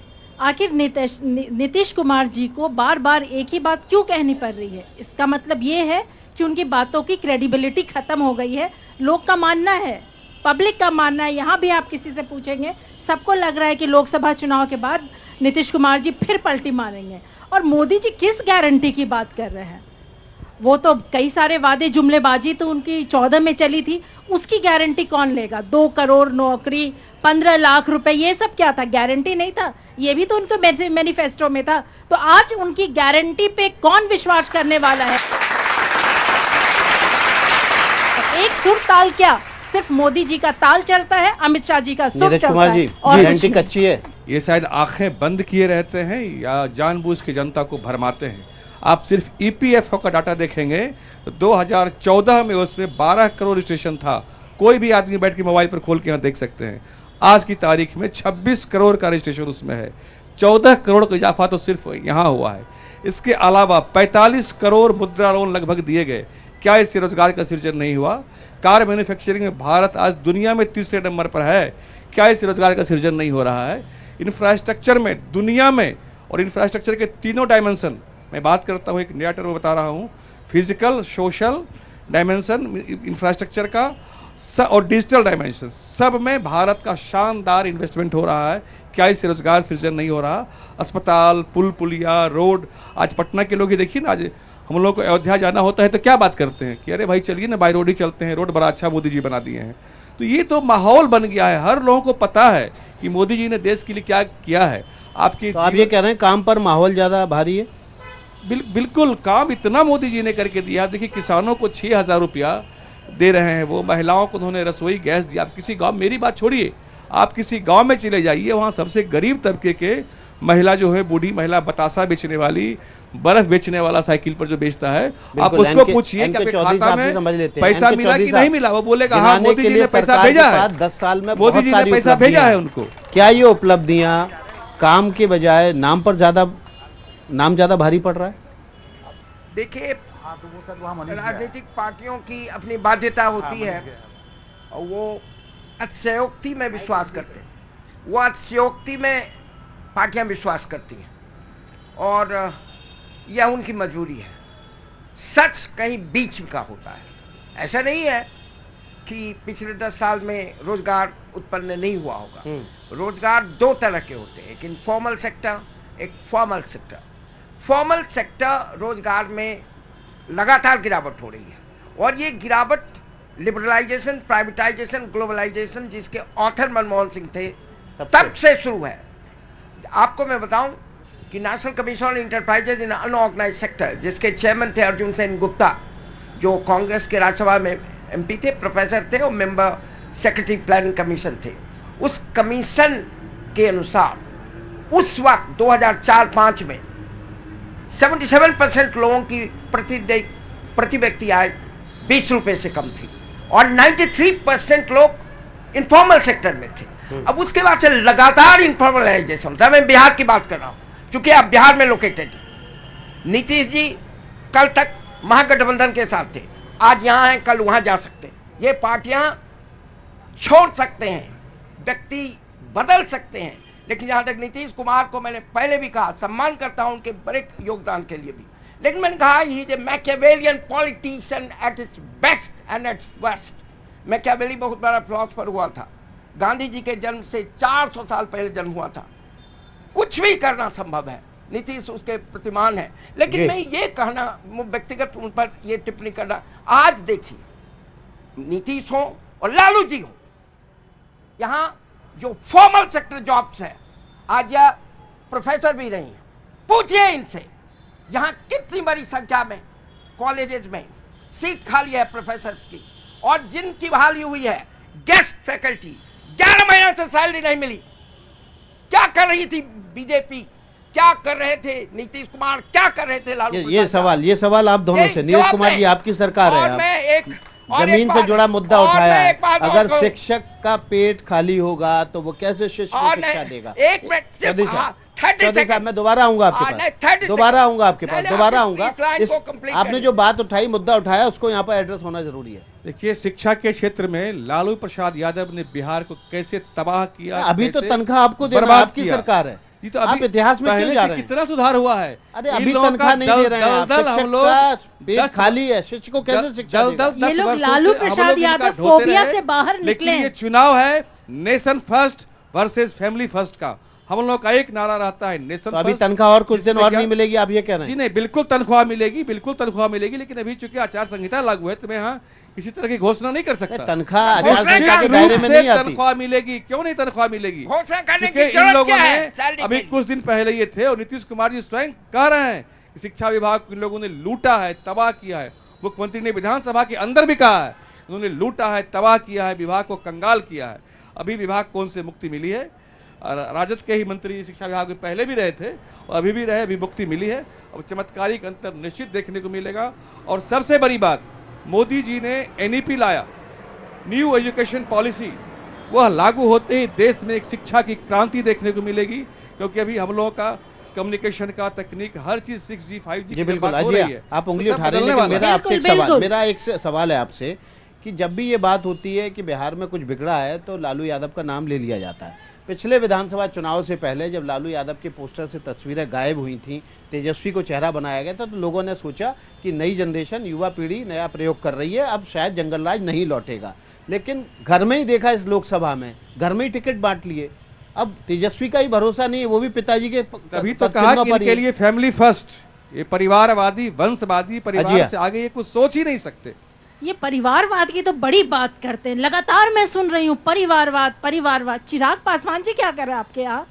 आखिर नीतीश कुमार जी को बार बार एक ही बात क्यों कहनी पड़ रही है? इसका मतलब ये है कि उनकी बातों की क्रेडिबिलिटी खत्म हो गई है। लोग का मानना है, पब्लिक का मानना है, यहाँ भी आप किसी से पूछेंगे सबको लग रहा है कि लोकसभा चुनाव के बाद नीतीश कुमार जी फिर पलटी मारेंगे। और मोदी जी किस गारंटी की बात कर रहे हैं? वो तो कई सारे वादे, जुमलेबाजी तो उनकी 14 में चली थी, उसकी गारंटी कौन लेगा? 2 करोड़ नौकरी, 15 लाख रुपए, ये सब क्या था? गारंटी नहीं था, ये भी तो उनके मैनिफेस्टो में था। तो आज उनकी गारंटी पे कौन विश्वास करने वाला है? एक सुर ताल क्या, सिर्फ मोदी जी का ताल चलता है, अमित शाह जी का सुर चलता है और गारंटी कच्ची है। ये शायद आंखें बंद किए रहते हैं या जानबूझ के जनता को भरमाते हैं। आप सिर्फ EPFO का डाटा देखेंगे तो 2014 में उसमें 12 करोड़ रजिस्ट्रेशन था। कोई भी आदमी बैठ के मोबाइल पर खोल के यहाँ देख सकते हैं। आज की तारीख में 26 करोड़ का रजिस्ट्रेशन उसमें है। 14 करोड़ का इजाफा तो सिर्फ यहाँ हुआ है। इसके अलावा 45 करोड़ मुद्रा लोन लगभग दिए गए। क्या इससे रोजगार का सृजन नहीं हुआ? कार मैन्युफैक्चरिंग में भारत आज दुनिया में तीसरे नंबर पर है। क्या इससे रोजगार का सृजन नहीं हो रहा है? इंफ्रास्ट्रक्चर में दुनिया में, और इंफ्रास्ट्रक्चर के तीनों डायमेंशन मैं बात करता हूँ, एक नया टर्म बता रहा हूँ, फिजिकल, सोशल डायमेंशन इंफ्रास्ट्रक्चर का और डिजिटल डायमेंशन, सब में भारत का शानदार इन्वेस्टमेंट हो रहा है। क्या इससे रोजगार सृजन नहीं हो रहा? अस्पताल, पुल पुलिया, रोड, आज पटना के लोग ही देखिए ना, आज हम लोग को अयोध्या जाना होता है तो क्या बात करते हैं कि अरे भाई चलिए ना बाई रोड ही चलते हैं, रोड बड़ा अच्छा मोदी जी बना दिए हैं। तो ये तो माहौल बन गया है, हर लोगों को पता है कि मोदी जी ने देश के लिए क्या किया है। आपकी तो आप ये कह रहे हैं काम पर माहौल ज्यादा भारी है? बिल्कुल, काम इतना मोदी जी ने करके दिया। देखिए किसानों को 6,000 रुपया दे रहे हैं, वो महिलाओं को उन्होंने रसोई गैस दिया। आप किसी गांव, मेरी बात छोड़िए, आप किसी गांव में चले जाइए, वहां सबसे गरीब तबके के महिला जो है, बूढ़ी महिला, बतासा बेचने वाली, बर्फ बेचने वाला साइकिल पर जो बेचता है, आप उसको पूछिए कि आपके खाता में पैसा मिला कि नहीं मिला, वो बोलेगा हाँ मोदी जी ने पैसा भेजा है, 10 साल में मोदी जी ने पैसा भेजा है उनको। क्या ये उपलब्धियां काम के बजाय नाम पर ज्यादा भारी पड़ रहा है? देखिए, राजनीतिक पार्टियों की अपनी बाध्यता होती है और वो अतिशयोक्ति में विश्वास करते हैं, वो अतिशयोक्ति में पार्टियां विश्वास करती हैं और यह उनकी मजबूरी है। सच कहीं बीच का होता है। ऐसा नहीं है कि पिछले 10 साल में रोजगार उत्पन्न नहीं हुआ होगा। रोजगार दो तरह के होते हैं, एक इनफॉर्मल सेक्टर, एक फॉर्मल सेक्टर। फॉर्मल सेक्टर रोजगार में लगातार गिरावट हो रही है और ये गिरावट लिबरलाइजेशन, प्राइवेटाइजेशन, ग्लोबलाइजेशन जिसके ऑथर मनमोहन सिंह थे तब से शुरू है। आपको मैं बताऊं कि national commission on enterprises in unorganise sector, जिसके चेयरमैन थे अर्जुन सेन गुप्ता, जो कांग्रेस के राज्यसभा में एमपी थे, प्रोफेसर थे और मेंबर सेक्रेटरी प्लानिंग कमीशन थे। उस कमीशन के अनुसार उस वक्त 2004-05 में 77% लोगों की प्रति व्यक्ति आय 20 रुपए से कम थी और 93% लोग इनफॉर्मल सेक्टर में थे। अब उसके बाद से लगातार इनफॉर्मलाइजेशन था। मैं बिहार की बात कर रहा हूं क्योंकि आप बिहार में लोकेटेड हैं। नीतीश जी कल तक महागठबंधन के साथ थे, आज यहां हैं, कल वहां जा सकते हैं। ये पार्टियां छोड़ सकते हैं, व्यक्ति बदल सकते हैं, लेकिन जहां तक नीतीश कुमार को मैंने पहले भी कहा, सम्मान करता हूं उनके बड़े योगदान के लिए भी, लेकिन मैंने कहा he is a Machiavellian politician at its best and at its worst. Machiavelli बहुत बड़ा फिलोसोफर हुआ था, गांधी जी के जन्म से 400 साल पहले जन्म हुआ था। कुछ भी करना संभव है, नीतीश उसके प्रतिमान है। लेकिन मैं ये कहना, व्यक्तिगत उन पर ये टिप्पणी करना, आज देखिए नीतीश हो और लालू जी हो, यहाँ जो फॉर्मल सेक्टर जॉब्स है, आज यह प्रोफेसर भी रही हैं, पूछिए इनसे यहाँ कितनी बड़ी संख्या में कॉलेजेस में सीट खाली है प्रोफेसर्स की, और जिनकी बहाली हुई है गेस्ट फैकल्टी 11 महीने से सैलरी नहीं मिली। क्या कर रही थी बीजेपी, क्या कर रहे थे नीतीश कुमार, क्या कर रहे थे लालू? ये सवाल आप दोनों से, नीतीश कुमार जी आपकी सरकार है, मैं एक जमीन से जुड़ा मुद्दा उठाया है। अगर शिक्षक का पेट खाली होगा तो वो कैसे शिष्य को शिक्षा देगा? एक मिनट, मैं दोबारा आऊंगा आपके पास, आपने जो बात उठाई, मुद्दा उठाया, उसको यहाँ पर एड्रेस होना जरूरी है। देखिए, शिक्षा के क्षेत्र में लालू प्रसाद यादव ने बिहार को कैसे तबाह किया। अभी तो तनख्वाह आपको देना है, आपकी सरकार है, जी तो आप इतिहास में क्यों जा रहे हैं? कितना सुधार हुआ है? अरे अभी तनख्वाह नहीं दे रहे हैं, शिक्षक का पेट खाली है, शिक्षक को कैसे शिक्षा देगा? ये लोग लालू प्रसाद यादव फोबिया से बाहर निकले। ये चुनाव है nation first versus family first का, हम लोग का एक नारा रहता है नेशन। तो अभी तनख्वाह और कुछ दिन और नहीं मिलेगी, आप ये कह रहे हैं? जी नहीं, बिल्कुल तनख्वाह मिलेगी, बिल्कुल तनख्वाह मिलेगी, लेकिन अभी चूंकि आचार संहिता लागू है तो मैं यहाँ किसी तरह की घोषणा नहीं कर सकता। तनख्वाह आचार संहिता के दायरे में नहीं आती। तनख्वाह मिलेगी, क्यों नहीं तनख्वाह मिलेगी? घोषणा करने की इन लोगों ने अभी कुछ दिन पहले ये थे और नीतीश कुमार जी स्वयं कह रहे हैं कि शिक्षा विभाग को इन लोगों ने लूटा है, तबाह किया है। मुख्यमंत्री ने विधानसभा के अंदर भी कहा है उन्होंने लूटा है, तबाह किया है, विभाग को कंगाल किया है। अभी विभाग कौन से मुक्ति मिली है? राजद के ही मंत्री शिक्षा विभाग में पहले भी रहे थे और अभी भी रहे, अभी मुक्ति मिली है। अब चमत्कारिक अंतर निश्चित देखने को मिलेगा। और सबसे बड़ी बात, मोदी जी ने एनईपी लाया, न्यू एजुकेशन पॉलिसी, वह लागू होते ही देश में एक शिक्षा की क्रांति देखने को मिलेगी, क्योंकि अभी हम लोगों का कम्युनिकेशन का तकनीक हर चीज 6G 5G जी बिल्कुल। हो रही है। आप उंगली तो उठा रहे हैं, बदलने लेकिन वाला है। मेरा एक सवाल है आपसे कि जब भी ये बात होती है कि बिहार में कुछ बिगड़ा है तो लालू यादव का नाम ले लिया जाता है। पिछले विधानसभा चुनाव से पहले जब लालू यादव के पोस्टर से तस्वीरें गायब हुई थी, तेजस्वी को चेहरा बनाया गया था, तो लोगों ने सोचा कि नई जनरेशन, युवा पीढ़ी नया प्रयोग कर रही है, अब शायद जंगलराज नहीं लौटेगा। लेकिन घर में ही देखा इस लोकसभा में, घर में ही टिकट बांट लिए। अब तेजस्वी का ही भरोसा नहीं है, वो भी पिताजी के तभी तो कहा कि इनके लिए फैमिली फर्स्ट, ये परिवारवादी, वंशवादी परिवार से आगे ये कुछ सोच ही नहीं सकते। ये परिवारवाद की तो बड़ी बात करते हैं, लगातार मैं सुन रही हूँ परिवारवाद परिवारवाद। चिराग पासवान जी क्या कर रहे हैं आपके यहाँ?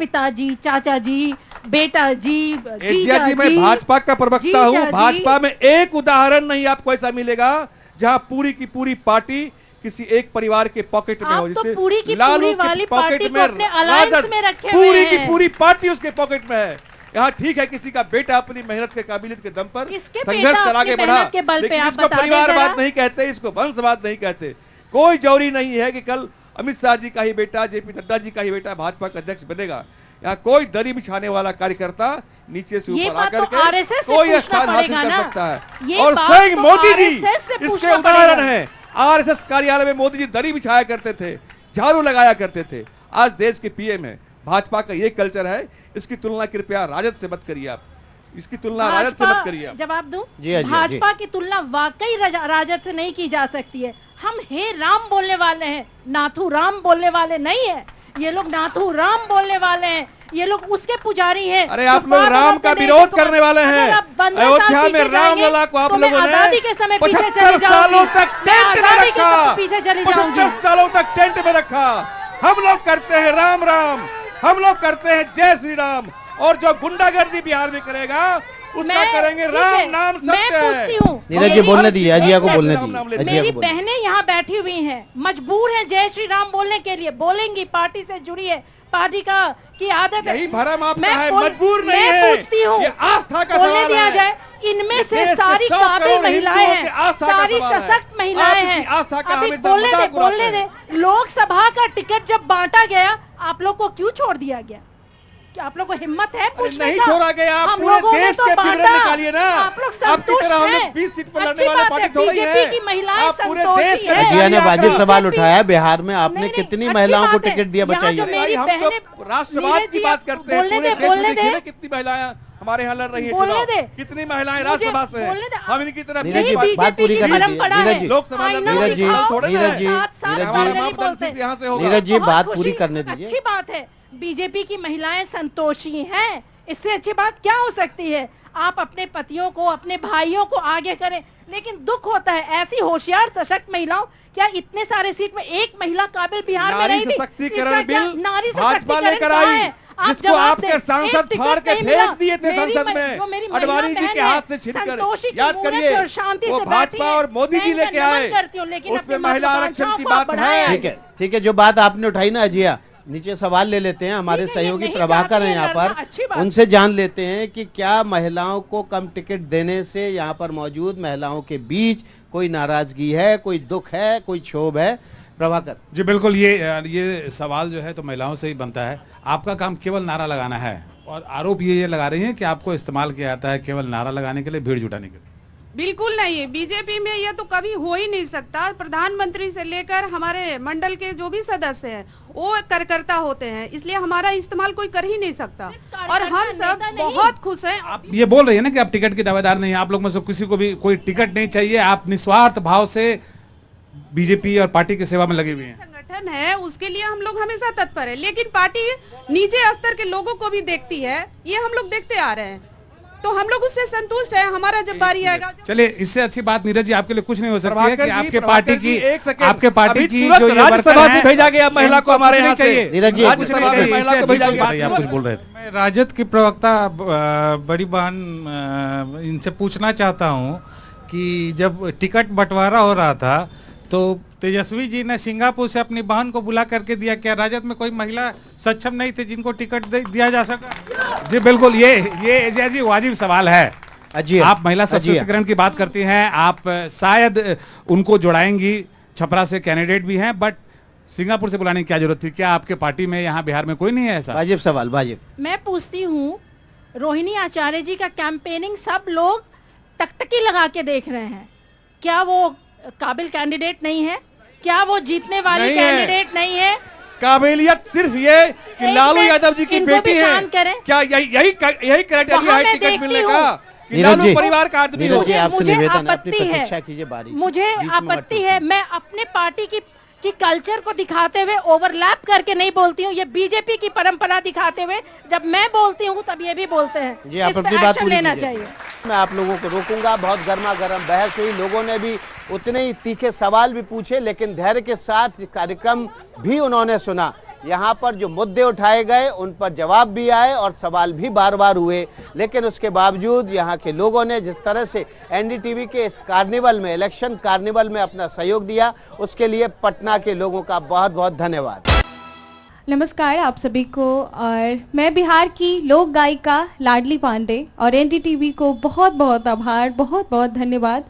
पिताजी, चाचा जी, बेटा जी, जीजा जी, मैं भाजपा का प्रवक्ता हूँ। भाजपा में एक उदाहरण नहीं आपको ऐसा मिलेगा जहाँ पूरी की पूरी पार्टी किसी एक परिवार के पॉकेट में हो। आप तो पूरी की पूरी वाली पार्टी को अपने अलायंस में रखे हुए पूरी हैं। की पूरी पार्टी उसके पॉकेट में है। यहाँ ठीक है, किसी का बेटा अपनी मेहनत के काबिलियत के दम पर संघर्ष कर आगे बढ़ा, लेकिन इसको परिवारवाद नहीं कहते, इसको वंशवाद नहीं कहते। कोई जरूरी नहीं है कि कल अमित शाह जी का ही बेटा, जेपी नड्डा जी का ही बेटा भाजपा का अध्यक्ष बनेगा। यहाँ कोई दरी बिछाने वाला कार्यकर्ता नीचे से ऊपर आकर के कोई स्थान हासिल कर सकता है। और स्वयं मोदी जी इसके उदाहरण है। आरएसएस कार्यालय में मोदी जी दरी बिछाया करते थे, झाड़ू लगाया करते थे। आज देश के पीएम है। भाजपा का ये कल्चर है। इसकी तुलना कृपया राजद से मत करिए आप, इसकी तुलना राजद से मत करिए आप। जवाब दूं, भाजपा की तुलना वाकई राजद से नहीं की जा सकती है। हम हे राम बोलने वाले हैं, नाथू राम बोलने वाले नहीं है। ये लोग नाथू राम बोलने वाले हैं, ये लोग उसके पुजारी हैं। अरे आप लोग राम का विरोध करने वाले हैं। अयोध्या में रामलला को आप लोगों ने आजादी के समय पीछे 75 सालों तक टेंट में रखा, पीछे चली जाऊंगी। 75 सालों तक टेंट में रखा। हम लोग करते हैं राम राम, हम लोग करते हैं जय श्री राम, और जो गुंडागर्दी बिहार में करेगा उसका करेंगे राम नाम सत्य है। मैं पूछती हूँ, नीरज जी बोलने दीजिए, अजिया को बोलने दीजिए। मेरी बहनें यहाँ बैठी हुई हैं, मजबूर हैं जय श्री राम बोलने के लिए, बोलेंगी, पार्टी से जुड़ी है, पार्टी का की आदत है। यही भरम आपका है, मजबूर नहीं है। मैं पूछती हूँ, ये आस्था का बोलने सवाल दिया है। जाए। इनमें से सारी काबिल महिलाएं हैं, सारी सशक्त महिलाएं हैं। अभी बोलने दे। लोकसभा का टिकट जब बांटा गया, आप लोग को क्यों छोड़ दिया गया? क्या आप लोग को हिम्मत है पूछने नहीं का? छोड़ा गया। आप हम पूरे लोगों ने देश तो के बांटा। निकालिए ना। आप लोग संतुष्ट हैं। 20 सीट पर लड़ने अच्छी वाले बात पार्टी है, थोड़ी है। बीजेपी की महिलाएं आप पूरे संतोषी देश हैं। अजिया ने वाजिब सवाल बीजेपी उठाया, बिहार में आपने नहीं, कितनी अच्छी महिलाओं को बात है। टिकट दिया, यहाँ बताइए। जो मेरी हम बहनें, तो राष्ट्रवाद की बात करते हैं। बोलने पूरे दे, देश में बोलने देखिए दे। ना कितनी महिलाएं हमारे यहाँ लड़ रही हैं बोलने चुनाव। दे। कितनी महिलाएं मुझे राज्यसभा से बोलने दे। हम इनकी तरफ नीरज जी, नहीं, बात पूरी बीजेपी की करने दीजिए। परंपरा है। लोकसभा आई में नो, नीरज जी, दिखाओ। नीरज जी, साथ नीरज वाले जी, नहीं बोलते। यहाँ से होगा। नीरज जी, बहुत बात खुशी, पूरी करने दीजिए। अच्छी बात है, बीजेपी की महिलाएं संतोषी हैं। इससे अच्छी बात क्या हो सकती है? आप अपने पतियों को, अपने भाइयों को आगे करें, लेकिन दुख होता है ऐसी होशियार सशक्त महिलाओं, क्या इतने सारे सीट में एक महिला काबिल बिहार में नहीं थी? सशक्तिकरण बिल नारी भाजपा सशक्तिकरण लेकर कहाँ आई, है? आप जिसको जवाब आपके दें। सांसद एक टिकट फाड़ के नहीं मिला। फेंक दिए थे मेरी संसद जो मेरी में, महिला अडवाणी जी बहन के है, हाथ से छीनकर। संतोषी की याद मुंह में करिए, और शांति वो से बैठी भाजपा है। और मोदी मैं जी इनका लेके आए, नमन करती हूँ, लेकिन उसमें अपनी महिला महत्वाकांक्षाओं आरक्षण की को बात बढ़ाएं। है। ठीक है, जो बात आपने उठाई ना अजिया, नीचे सवाल ले लेते हैं, हमारे ठीक है, ये सहयोगी नहीं प्रभाकर चाहती हैं है यहाँ लड़ना, अच्छी पर, बात। उनसे जान लेते हैं कि क्या महिलाओं को कम टिकट देने से यहाँ पर मौजूद महिलाओं के बीच कोई नाराजगी है, कोई दुख है, कोई क्षोभ है? प्रभाकर जी बिल्कुल, ये सवाल जो है तो महिलाओं से ही बनता है। आपका काम केवल नारा लगाना है, और आरोप ये लगा रही हैं कि आपको इस्तेमाल किया जाता है केवल नारा लगाने के लिए, भीड़ जुटाने के लिए। बिल्कुल नहीं है, बीजेपी में यह तो कभी हो ही नहीं सकता। प्रधानमंत्री से लेकर हमारे मंडल के जो भी सदस्य हैं वो कार्यकर्ता होते हैं, इसलिए हमारा इस्तेमाल कोई कर ही नहीं सकता। और हम सब बहुत खुश हैं। आप ये बोल रही है ना कि आप टिकट के दावेदार नहीं हैं, आप लोग में से किसी को भी कोई टिकट नहीं चाहिए, आप निस्वार्थ भाव से बीजेपी और पार्टी की सेवा में लगे हुए हैं। संगठन है उसके लिए हम लोग हमेशा तत्पर है, लेकिन पार्टी नीचे स्तर के लोगों को भी देखती है, ये हम लोग देखते आ रहे हैं, तो हम लोग उससे संतुष्ट है। हमारा जब बारी आएगा, चलिए, इससे अच्छी बात नीरज जी आपके लिए कुछ नहीं हो सकती है प्रभाकर कि जी, आपके प्रभाकर पार्टी जी, की एक सेकंड, आपके पार्टी अभी की तुरंत जो ये राज्यसभा वर्कर से हैं, भेजा गया महिला को हमारे यहाँ से। नीरज जी, राज्यसभा में महिला को भेजा गया। आप कुछ बोल रहे थे। मैं राजद की प्रवक्ता बड़ी बहन इनसे पूछना चाहता हूं कि जब टिकट बंटवारा हो रहा था तो तेजस्वी जी ने सिंगापुर से अपनी बहन को बुला करके दिया, क्या राजद में कोई महिला सक्षम नहीं थे जिनको टिकट दिया जा सका? जी बिल्कुल, ये अजय जी वाजिब सवाल है। अजिया, आप महिला सशक्तिकरण की बात करती हैं, आप शायद उनको जुड़ाएंगी, छपरा से कैंडिडेट भी हैं, बट सिंगापुर से बुलाने की क्या जरूरत थी? क्या आपके पार्टी में यहाँ बिहार में कोई नहीं है ऐसा? वाजिब सवाल, वाजिब। मैं पूछती हूँ, रोहिणी आचार्य जी का कैंपेनिंग सब लोग टकटकी लगा के देख रहे हैं, क्या वो काबिल कैंडिडेट नहीं है? क्या वो जीतने वाली कैंडिडेट नहीं है? काबिलियत सिर्फ ये कि लालू यादव जी की बेटी है, क्या यही क्राइटेरिया है टिकट मिलने का? लालू परिवार का आदमी हो। मुझे आपत्ति है, मैं अपने पार्टी की कल्चर को दिखाते हुए ओवरलैप करके नहीं बोलती हूँ, ये बीजेपी की परंपरा दिखाते हुए जब मैं बोलती हूँ तब ये भी बोलते हैं। जी, आप अपनी बात पूरी लेना चाहिए। मैं आप लोगों को रोकूंगा, बहुत गर्मा गर्म बहस हुई, लोगों ने भी उतने ही तीखे सवाल भी पूछे, लेकिन धैर्य के साथ कार्यक्रम भी उन्होंने सुना। यहाँ पर जो मुद्दे उठाए गए उन पर जवाब भी आए और सवाल भी बार बार हुए, लेकिन उसके बावजूद यहाँ के लोगों ने जिस तरह से एनडीटीवी के इस कार्निवल में, इलेक्शन कार्निवल में अपना सहयोग दिया, उसके लिए पटना के लोगों का बहुत बहुत धन्यवाद। नमस्कार आप सभी को, और मैं बिहार की लोक गायिका लाडली पांडे और एनडीटीवी को बहुत बहुत आभार, बहुत बहुत धन्यवाद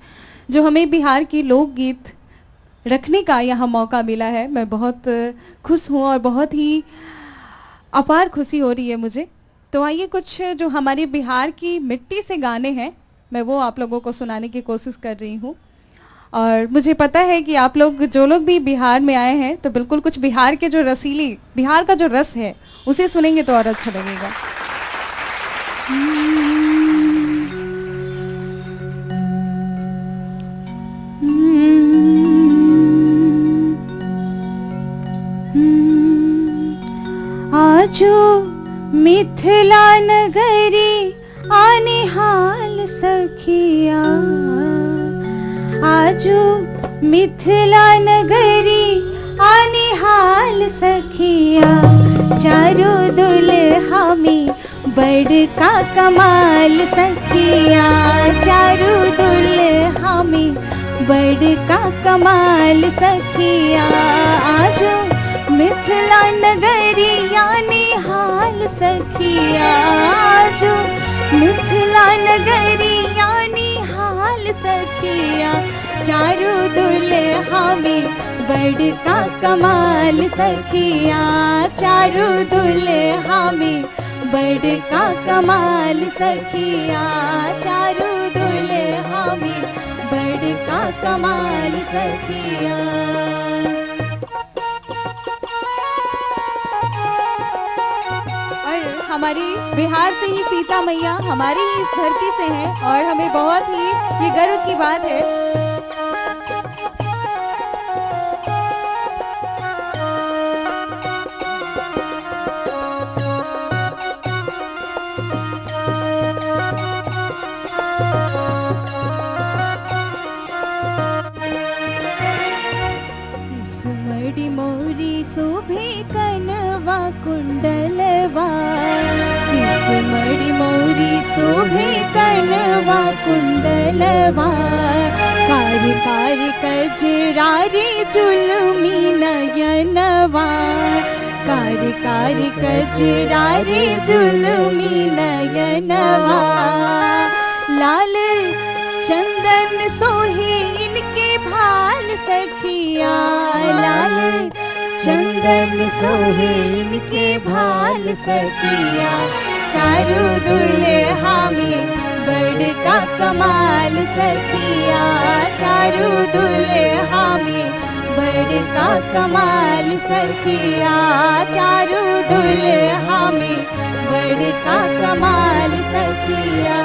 जो हमें बिहार की लोकगीत रखने का यहाँ मौका मिला है। मैं बहुत खुश हूँ और बहुत ही अपार खुशी हो रही है मुझे। तो आइए कुछ जो हमारे बिहार की मिट्टी से गाने हैं मैं वो आप लोगों को सुनाने की कोशिश कर रही हूँ। और मुझे पता है कि आप लोग जो लोग भी बिहार में आए हैं तो बिल्कुल कुछ बिहार के जो रसीली, बिहार का जो रस है उसे सुनेंगे तो और अच्छा लगेगा। आजो मिथिला नगरी आने हाल सखिया, आजो मिथिला नगरी आने हाल सखिया, चारों दुल्हा में बड़का कमाल सखिया, चारों दुल्हा में बड़का कमाल सखिया, आजो मिथिला नगरी यानी हाल सखिया, आजो मिथिला नगरी यानी हाल सखिया, चारों दुल्हा में बड़का कमाल सखिया, चारों दुल्हा में बड़का कमाल सखिया, चारों दुल्हा में बड़का कमाल सखिया। हमारी बिहार से ही सीता मैया हमारी ही इस धरती से हैं और हमें बहुत ही ये गर्व की बात है। सिसमड़ी मोरी शोभे कनवा कुंडलवा, सिसमड़ी मोरी शोभे कनवा कुंडलवा, कार कार कजरारी जुलमी नयनवा, कार कार कजरारी जुलमी नयनवा, लाल चंदन सोहे इनके भाल सखिया, लाल चंदन सोहे इनके भाल सखिया, चारों दुल्हा में बड़का कमाल सखिया, चारों दुल्हा में बड़का कमाल सखिया, चारों दुल्हा में बड़का कमाल सखिया।